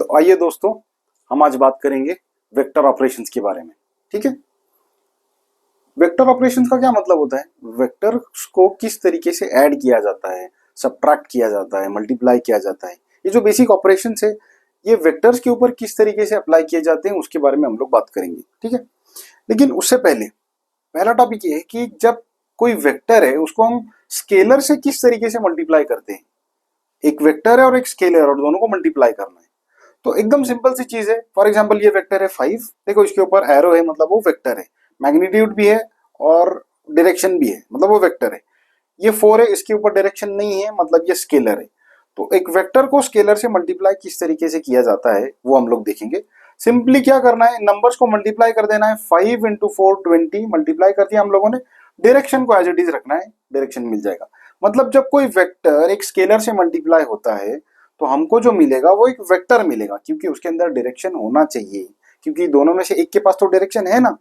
तो आइए दोस्तों, हम आज बात करेंगे वेक्टर ऑपरेशंस के बारे में। ठीक है, वेक्टर ऑपरेशंस का क्या मतलब होता है? वेक्टर्स को किस तरीके से ऐड किया जाता है, सबट्रैक्ट किया जाता है, मल्टीप्लाई किया जाता है, ये जो बेसिक ऑपरेशंस है ये वेक्टर्स के ऊपर किस तरीके से अप्लाई किए जाते हैं उसके बारे में हम लोग बात करेंगे। ठीक है, लेकिन उससे पहले पहला टॉपिक ये है कि जब कोई वेक्टर है उसको हम स्केलर से किस तरीके से मल्टीप्लाई करते हैं। एक वेक्टर है और एक स्केलर, और दोनों को मल्टीप्लाई करना है। तो एकदम सिंपल सी चीज है। फॉर एग्जांपल ये वेक्टर है 5, देखो इसके ऊपर एरो है मतलब वो वेक्टर है, मैग्नीट्यूड भी है और डायरेक्शन भी है मतलब वो वेक्टर है। ये 4 है, इसके ऊपर डायरेक्शन नहीं है मतलब ये स्केलर है। तो एक वेक्टर को स्केलर से मल्टीप्लाई किस तरीके से किया जाता है वो हम लोग देखेंगे। सिंपली क्या करना है, नंबर्स को मल्टीप्लाई कर देना है। 5 इंटू 4 20 मल्टीप्लाई कर दिया हम लोगों ने, डायरेक्शन को एज इट इज रखना है, डायरेक्शन मिल जाएगा। मतलब जब कोई वेक्टर एक स्केलर से मल्टीप्लाई होता है तो हमको जो मिलेगा वो एक वेक्टर मिलेगा, क्योंकि उसके अंदर डायरेक्शन होना चाहिए, क्योंकि दोनों में से एक के पास तो डायरेक्शन है ना।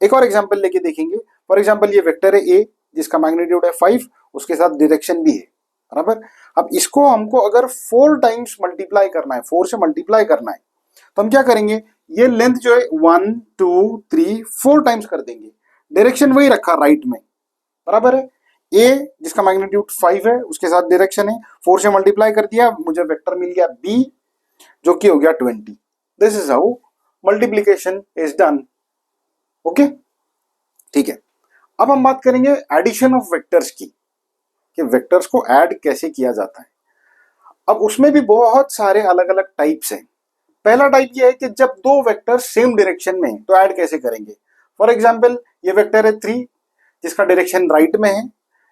एक और एग्जांपल लेके देखेंगे। फॉर एग्जांपल ये वेक्टर है ए जिसका मैग्नीट्यूड है 5, उसके साथ डायरेक्शन भी है बराबर। अब इसको हमको अगर 4 टाइम्स मल्टीप्लाई करना है, 4 से मल्टीप्लाई करना है, तो हम क्या करेंगे, ये लेंथ जो है 1 2 3 4 टाइम्स कर देंगे। डायरेक्शन वही रखा राइट में बराबर है। ए जिसका मैग्नीट्यूड 5 है उसके साथ डायरेक्शन है, 4 से मल्टीप्लाई कर दिया, मुझे वेक्टर मिल गया बी जो कि हो गया 20। This is how multiplication is done. Okay, ठीक है। अब हम बात करेंगे एडिशन ऑफ वेक्टर्स की, कि वेक्टर्स को ऐड कैसे किया जाता है। अब उसमें भी बहुत सारे अलग अलग टाइप्स हैं। पहला टाइप ये है कि जब दो वेक्टर सेम डायरेक्शन में हैं तो ऐड कैसे करेंगे। फॉर एग्जांपल ये वेक्टर है 3 जिसका डायरेक्शन राइट में है,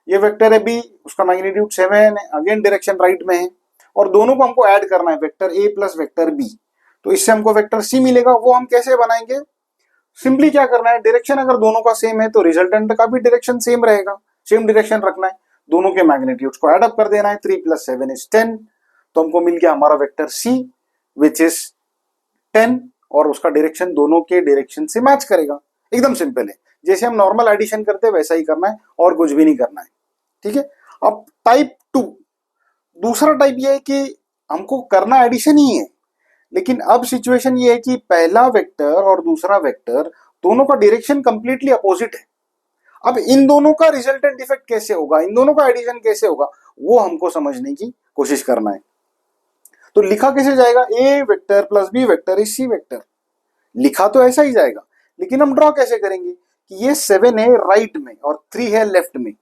ये वेक्टर है बी उसका मैग्नीट्यूड 7 है, अगेन डायरेक्शन राइट में है, और दोनों को हमको ऐड करना है, vector A plus vector B. तो इससे हमको वेक्टर सी मिलेगा। वो हम कैसे बनाएंगे, सिंपली क्या करना है, डायरेक्शन अगर दोनों का सेम है तो रिजल्टेंट का भी डायरेक्शन सेम रहेगा, सेम डायरेक्शन रखना है, दोनों के मैग्नीट्यूड्स को ऐड अप कर देना है। 3 + 7 = 10, तो हमको मिल गया हमारा वेक्टर सी विच इज 10, और उसका डायरेक्शन दोनों के डायरेक्शन से मैच करेगा। एकदम सिंपल है, जैसे हम नॉर्मल एडिशन करते हैं वैसा ही करना है और कुछ भी नहीं करना है। ठीक है। अब टाइप 2, दूसरा टाइप ये है कि हमको करना एडिशन ही है, लेकिन अब सिचुएशन ये है कि पहला वेक्टर और दूसरा वेक्टर दोनों का डायरेक्शन कंप्लीटली अपोजिट है। अब इन दोनों का रिजल्टेंट इफेक्ट कैसे होगा, इन दोनों का एडिशन कैसे होगा, वो हमको समझने की कोशिश करना है। तो लिखा कैसे जाएगा, A vector plus B vector is C vector. लिखा तो ऐसा ही जाएगा, लेकिन हम ड्रॉ कैसे करेंगे कि ये 7 है राइट में और 3 है लेफ्ट में।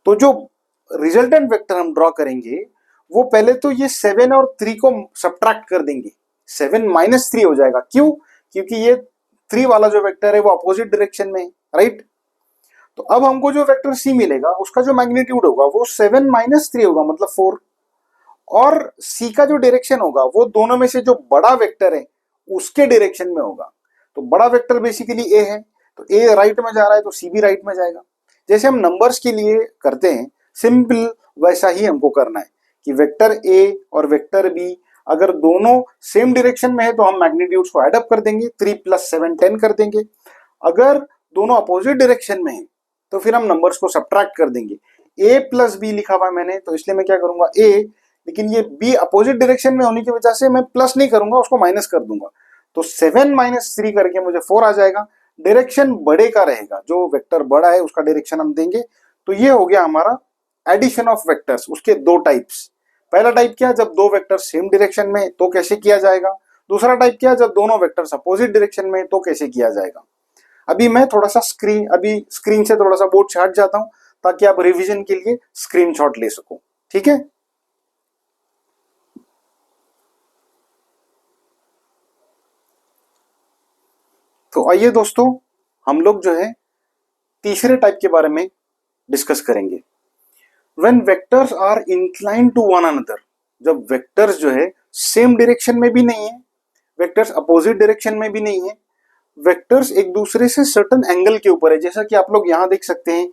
तो जो रिजल्टेंट वेक्टर हम ड्रॉ करेंगे वो पहले तो ये 7 और 3 को सब्ट्रैक्ट कर देंगे, 7 - 3 हो जाएगा। क्यों, क्योंकि ये 3 वाला जो वेक्टर है वो अपोजिट डायरेक्शन में है, राइट। तो अब हमको जो वेक्टर सी मिलेगा उसका जो मैग्नीट्यूड होगा वो 7 - 3 होगा मतलब 4, और सी का जो डायरेक्शन होगा वो दोनों में से जो बड़ा वेक्टर है उसके डायरेक्शन में होगा। तो बड़ा वेक्टर बेसिकली ए है, तो ए राइट में जा रहा है तो सी भी राइट में जाएगा। जैसे हम नंबर्स के लिए करते हैं सिंपल, वैसा ही हमको करना है कि वेक्टर ए और वेक्टर बी अगर दोनों सेम डायरेक्शन में है तो हम मैग्नीट्यूड्स को ऐड अप कर देंगे, 3 + 7 10 कर देंगे। अगर दोनों अपोजिट डायरेक्शन में है तो फिर हम नंबर्स को सब्ट्रैक्ट कर देंगे। ए प्लस बी लिखा हुआ है मैंने, तो इसलिए मैं क्या करूंगा ए, लेकिन ये बी अपोजिट डायरेक्शन में होने की वजह से मैं प्लस नहीं करूंगा, उसको माइनस कर दूंगा। तो 7 - 3 करके मुझे 4 आ जाएगा। डायरेक्शन बड़े का रहेगा, जो वेक्टर बड़ा है उसका डायरेक्शन हम देंगे। तो ये हो गया हमारा एडिशन ऑफ वेक्टर्स। उसके दो टाइप्स, पहला टाइप क्या, जब दो वेक्टर सेम डायरेक्शन में तो कैसे किया जाएगा। दूसरा टाइप क्या, जब दोनों वेक्टर्स अपोजिट डायरेक्शन में तो कैसे किया जाएगा। अभी मैं थोड़ा सा स्क्रीन से थोड़ा सा बोर्ड से हट जाता हूं ताकि आप रिवीजन के लिए स्क्रीनशॉट ले सको। ठीक है, तो आइए दोस्तों हम लोग जो है तीसरे टाइप के बारे में डिस्कस करेंगे। When vectors are inclined to one another, जब वेक्टर्स जो है सेम डायरेक्शन में भी नहीं है, वेक्टर्स अपोजिट डायरेक्शन में भी नहीं है, वेक्टर्स एक दूसरे से सर्टेन एंगल के ऊपर है। जैसा कि आप लोग यहां देख सकते हैं,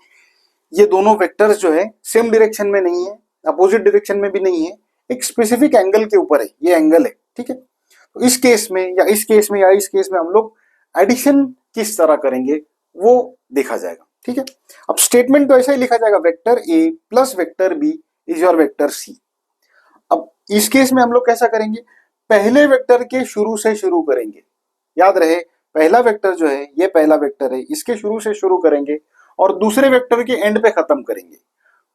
ये दोनों वेक्टर्स जो है सेम डायरेक्शन में नहीं है, अपोजिट डायरेक्शन में भी नहीं है, एक स्पेसिफिक एंगल के ऊपर है, ये एंगल है। ठीक है, तो इस केस में या इस केस में या इस केस में हम लोग एडिशन किस तरह करेंगे वो देखा जाएगा। ठीक है, अब स्टेटमेंट तो ऐसा ही लिखा जाएगा, vector A plus vector B is your vector C. अब इस केस में हम लोग कैसा करेंगे, पहले वेक्टर के शुरू से शुरू करेंगे। याद रहे, पहला वेक्टर जो है ये पहला वेक्टर है, इसके शुरू से शुरू करेंगे और दूसरे वेक्टर के एंड पे खत्म करेंगे।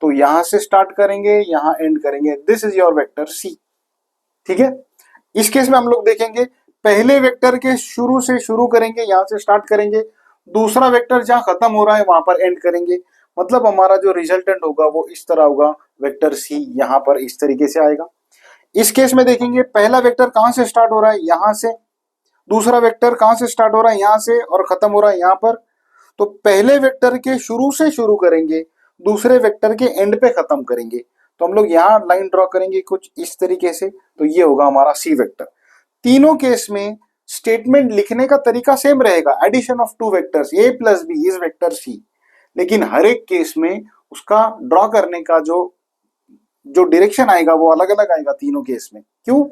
तो यहां से स्टार्ट करेंगे, यहां एंड करेंगे। This is your vector C. ठीक है, इस केस में हम लोग देखेंगे पहले वेक्टर के शुरू से शुरू करेंगे, यहां से स्टार्ट करेंगे, दूसरा वेक्टर जहां खत्म हो रहा है वहां पर एंड करेंगे। मतलब हमारा जो रिजल्टेंट होगा वो इस तरह होगा, वेक्टर सी यहां पर इस तरीके से आएगा। इस केस में देखेंगे पहला वेक्टर कहां से स्टार्ट हो रहा है, यहां से, दूसरा वेक्टर कहां से स्टार्ट हो रहा है, यहां से, और खत्म हो रहा है यहां पर। तो पहले वेक्टर के शुरू से शुरू करेंगे, दूसरे वेक्टर के एंड पे खत्म करेंगे। तो हम लोग यहाँ लाइन ड्रॉ करेंगे कुछ इस तरीके से, तो ये होगा हमारा सी वेक्टर। तीनों केस में स्टेटमेंट लिखने का तरीका सेम रहेगा, addition of two vectors A plus B is vector C, लेकिन हर एक केस में उसका ड्रॉ करने का जो डायरेक्शन आएगा वो अलग अलग आएगा तीनों केस में। क्यों?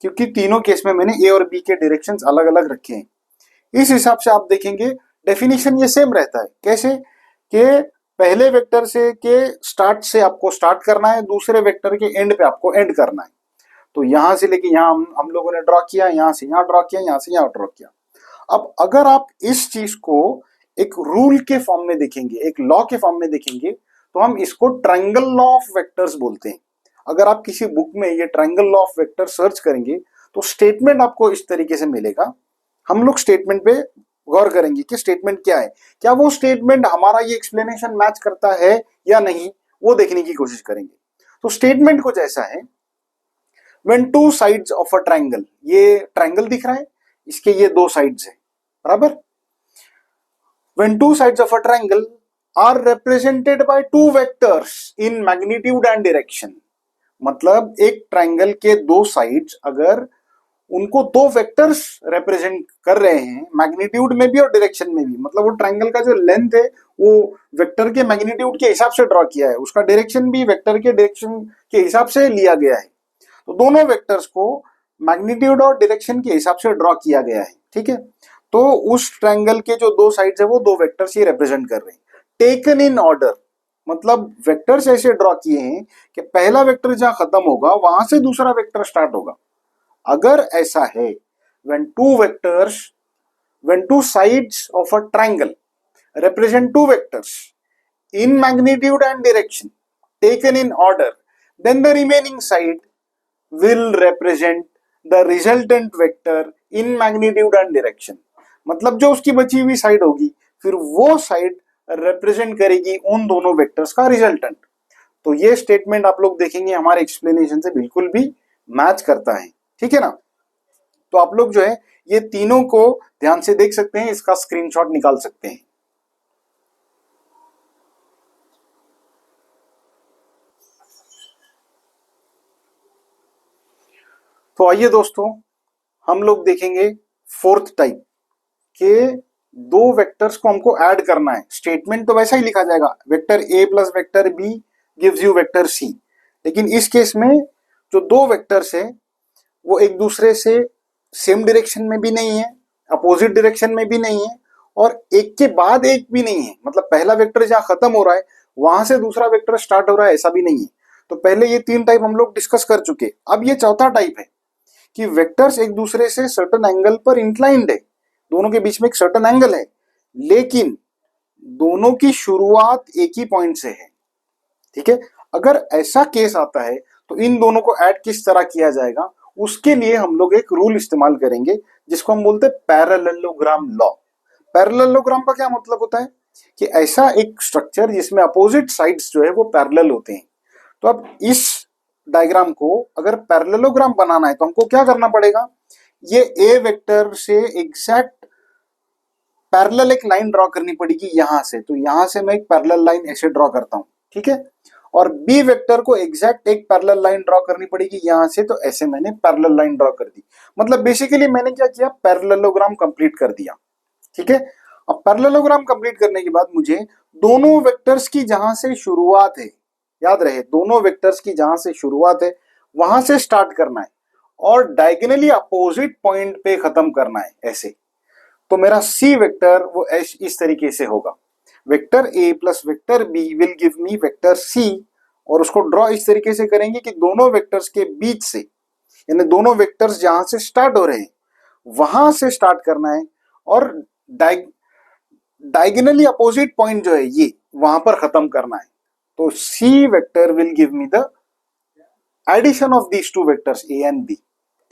क्योंकि तीनों केस में मैंने ए और बी के डायरेक्शंस अलग अलग रखे हैं। इस हिसाब से आप देखेंगे डेफिनेशन ये सेम रहता है। कैसे? कि पहले वेक्टर से के स्टार्ट से आपको स्टार्ट करना है, दूसरे वेक्टर के एंड पे आपको एंड करना है। तो यहां से लेके यहां हम लोगों ने ड्रॉ किया, यहां से यहां ड्रॉ किया, यहां से यहां ड्रॉ किया। अब अगर आप इस चीज को एक रूल के फॉर्म में देखेंगे, एक लॉ के फॉर्म में देखेंगे, तो हम इसको ट्रायंगल लॉ ऑफ वेक्टर्स बोलते हैं। अगर आप किसी बुक में ये triangle law of vector search करेंगे तो स्टेटमेंट आपको इस तरीके से मिलेगा। हम लोग स्टेटमेंट पे गौर करेंगे कि स्टेटमेंट क्या है, क्या वो स्टेटमेंट हमारा ये एक्सप्लेनेशन मैच करता है या नहीं, वो देखने की कोशिश करेंगे। तो स्टेटमेंट कुछ ऐसा है, when two sides of a triangle, ये ट्रायंगल दिख रहा है, इसके ये दो साइड्स है, बराबर। when two sides of a triangle are represented by two vectors in magnitude and direction, मतलब एक ट्रायंगल के दो साइड्स अगर उनको दो वेक्टर्स रिप्रेजेंट कर रहे हैं, मैग्नीट्यूड में भी और डायरेक्शन में भी, मतलब वो ट्रायंगल का जो लेंथ है वो वेक्टर के मैग्नीट्यूड के हिसाब से ड्रॉ किया है, उसका डायरेक्शन भी वेक्टर के डायरेक्शन के हिसाब से लिया गया है। तो दोनों वेक्टर्स को मैग्नीट्यूड और डायरेक्शन के हिसाब से ड्रॉ किया गया है। ठीक है, तो उस ट्रायंगल के जो दो साइड्स है वो दो वेक्टर्स ही रिप्रेजेंट कर रहे हैं। टेकन इन ऑर्डर, मतलब वेक्टर्स ऐसे ड्रॉ किए हैं कि पहला वेक्टर जहां खत्म होगा वहां से दूसरा वेक्टर स्टार्ट होगा। अगर ऐसा है, when two sides of a triangle represent two vectors in magnitude and direction taken in order, then the remaining side will represent the resultant vector in magnitude and direction, मतलब जो उसकी बची हुई side होगी फिर वो साइड रिप्रेजेंट करेगी उन दोनों वेक्टर्स का रिजल्टेंट। तो ये स्टेटमेंट आप लोग देखेंगे हमारे एक्सप्लेनेशन से बिल्कुल भी मैच करता है। ठीक है ना? तो आप लोग जो है ये तीनों को ध्यान से देख सकते हैं, इसका स्क्रीनशॉट निकाल सकते हैं। तो आइए दोस्तों हम लोग देखेंगे फोर्थ टाइप के दो वेक्टर्स को हमको ऐड करना है। स्टेटमेंट तो वैसा ही लिखा जाएगा, vector A plus vector B gives you vector C, लेकिन इस केस में जो दो वेक्टर्स है वो एक दूसरे से सेम डायरेक्शन में भी नहीं है, अपोजिट डायरेक्शन में भी नहीं है, और एक के बाद एक भी नहीं है, मतलब पहला वेक्टर जहां खत्म हो रहा है वहां से दूसरा वेक्टर स्टार्ट हो रहा है, ऐसा भी नहीं है। तो पहले ये तीन टाइप हम लोग डिस्कस कर चुके। अब ये चौथा टाइप है कि वेक्टर्स एक दूसरे से सर्टेन एंगल पर इंक्लाइंड है, दोनों के बीच में एक सर्टेन एंगल है, लेकिन दोनों की शुरुआत एक ही पॉइंट से है। ठीक है, अगर ऐसा केस आता है तो इन दोनों को ऐड किस तरह किया जाएगा, उसके लिए हम लोग एक रूल इस्तेमाल करेंगे जिसको हम बोलते हैं पैरेललोग्राम लॉ। पैरेललोग्राम का क्या मतलब होता है कि ऐसा एक स्ट्रक्चर जिसमें अपोजिट साइड्स जो है वो पैरेलल होते हैं। तो अब इस डायग्राम को अगर पैरेललोग्राम बनाना है तो हमको क्या करना पड़ेगा, ये ए वेक्टर से एग्जैक्ट पैरेलल एक लाइन ड्रॉ करनी पड़ेगी यहां से। तो यहां से मैं एक पैरेलल लाइन ऐसे ड्रॉ करता हूं, ठीक है, और बी वेक्टर को एग्जैक्ट एक पैरेलल लाइन ड्रॉ करनी पड़ेगी यहां से। तो ऐसे मैंने पैरेलल लाइन ड्रॉ कर दी, मतलब बेसिकली मैंने क्या किया, पैरेललोग्राम कंप्लीट कर दिया। ठीक है, अब पैरेललोग्राम कंप्लीट करने के बाद मुझे दोनों वेक्टर्स की जहां से शुरुआत है, याद रहे दोनों वेक्टर्स की जहां से शुरुआत है वहां से स्टार्ट करना है और डायगोनली अपोजिट पॉइंट पे खत्म करना है ऐसे। तो मेरा सी वेक्टर वो इस तरीके से होगा, vector A plus vector B will give me vector C, और उसको ड्रॉ इस तरीके से करेंगे कि दोनों वेक्टर्स के बीच से यानी दोनों वेक्टर्स जहां से स्टार्ट हो रहे हैं वहां से स्टार्ट करना है और डायगोनली अपोजिट पॉइंट जो है ये वहां पर खत्म करना है। तो C vector will give me the addition of these two vectors A and B.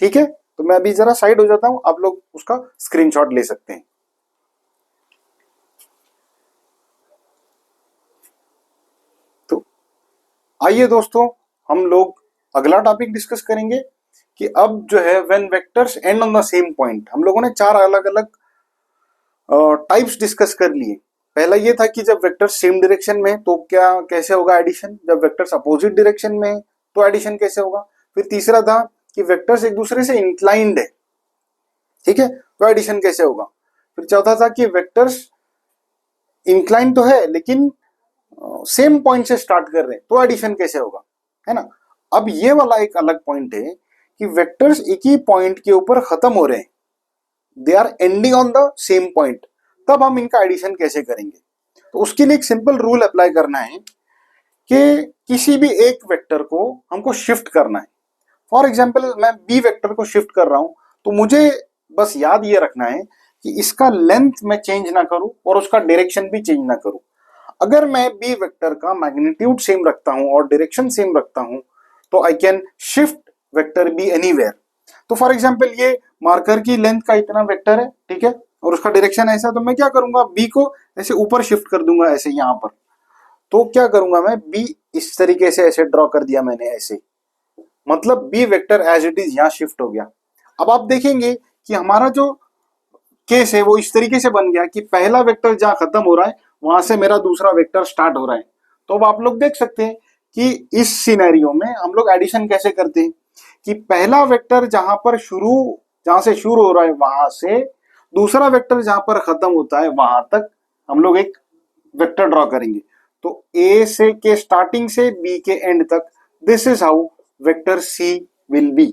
ठीक है, तो मैं अभी जरा साइड हो जाता हूं, आप लोग उसका स्क्रीनशॉट ले सकते हैं। तो आइए दोस्तों, हम लोग अगला टॉपिक डिस्कस करेंगे कि अब जो है when vectors and on the same point. हम लोगों ने 4 अलग अलग टाइप्स डिस्कस कर लिए। पहला ये था कि जब वेक्टर्स सेम डायरेक्शन में तो क्या कैसे होगा एडिशन, जब वेक्टर्स अपोजिट डायरेक्शन में तो एडिशन कैसे होगा। फिर तीसरा था कि वेक्टर्स एक दूसरे से इंक्लाइंड है, ठीक है, तो एडिशन कैसे होगा। फिर चौथा था कि वेक्टर्स इंक्लाइन तो है लेकिन सेम पॉइंट से स्टार्ट कर रहे हैं तो एडिशन कैसे होगा, है ना। अब ये वाला एक अलग पॉइंट है कि वेक्टर्स एक ही पॉइंट के ऊपर खत्म हो रहे हैं, they are ending on the same point, तब हम इनका एडिशन कैसे करेंगे। तो उसके लिए एक सिंपल रूल अप्लाई करना है कि किसी भी एक वेक्टर को हमको शिफ्ट करना है। फॉर एग्जाम्पल मैं बी वेक्टर को शिफ्ट कर रहा हूं, तो मुझे बस याद ये रखना है कि इसका लेंथ मैं चेंज ना करूं और उसका डायरेक्शन भी चेंज ना करूं। अगर मैं बी वेक्टर का मैग्नीट्यूड सेम रखता हूं और डायरेक्शन सेम रखता हूं तो I can shift vector B anywhere. तो फॉर एग्जाम्पल ये मार्कर की लेंथ का इतना वेक्टर है, ठीक है, और उसका डायरेक्शन ऐसा, तो मैं क्या करूंगा, बी को ऐसे ऊपर शिफ्ट कर दूंगा ऐसे यहां पर। तो क्या करूंगा मैं, बी इस तरीके से ऐसे ड्रॉ कर दिया मैंने ऐसे, मतलब B vector as it is यहां शिफ्ट हो गया। अब आप देखेंगे कि हमारा जो केस है वो इस तरीके से बन गया कि पहला वेक्टर जहां खत्म हो रहा है वहां से मेरा दूसरा वेक्टर स्टार्ट हो रहा है। तो अब आप लोग देख सकते हैं कि इस सिनेरियो में हम लोग एडिशन कैसे करते हैं कि पहला वेक्टर जहां से शुरू हो रहा है वहां से दूसरा वेक्टर जहां पर खत्म होता है वहां तक हम लोग एक वेक्टर ड्रॉ करेंगे। तो ए से के स्टार्टिंग से बी के एंड तक, this is how vector C will B.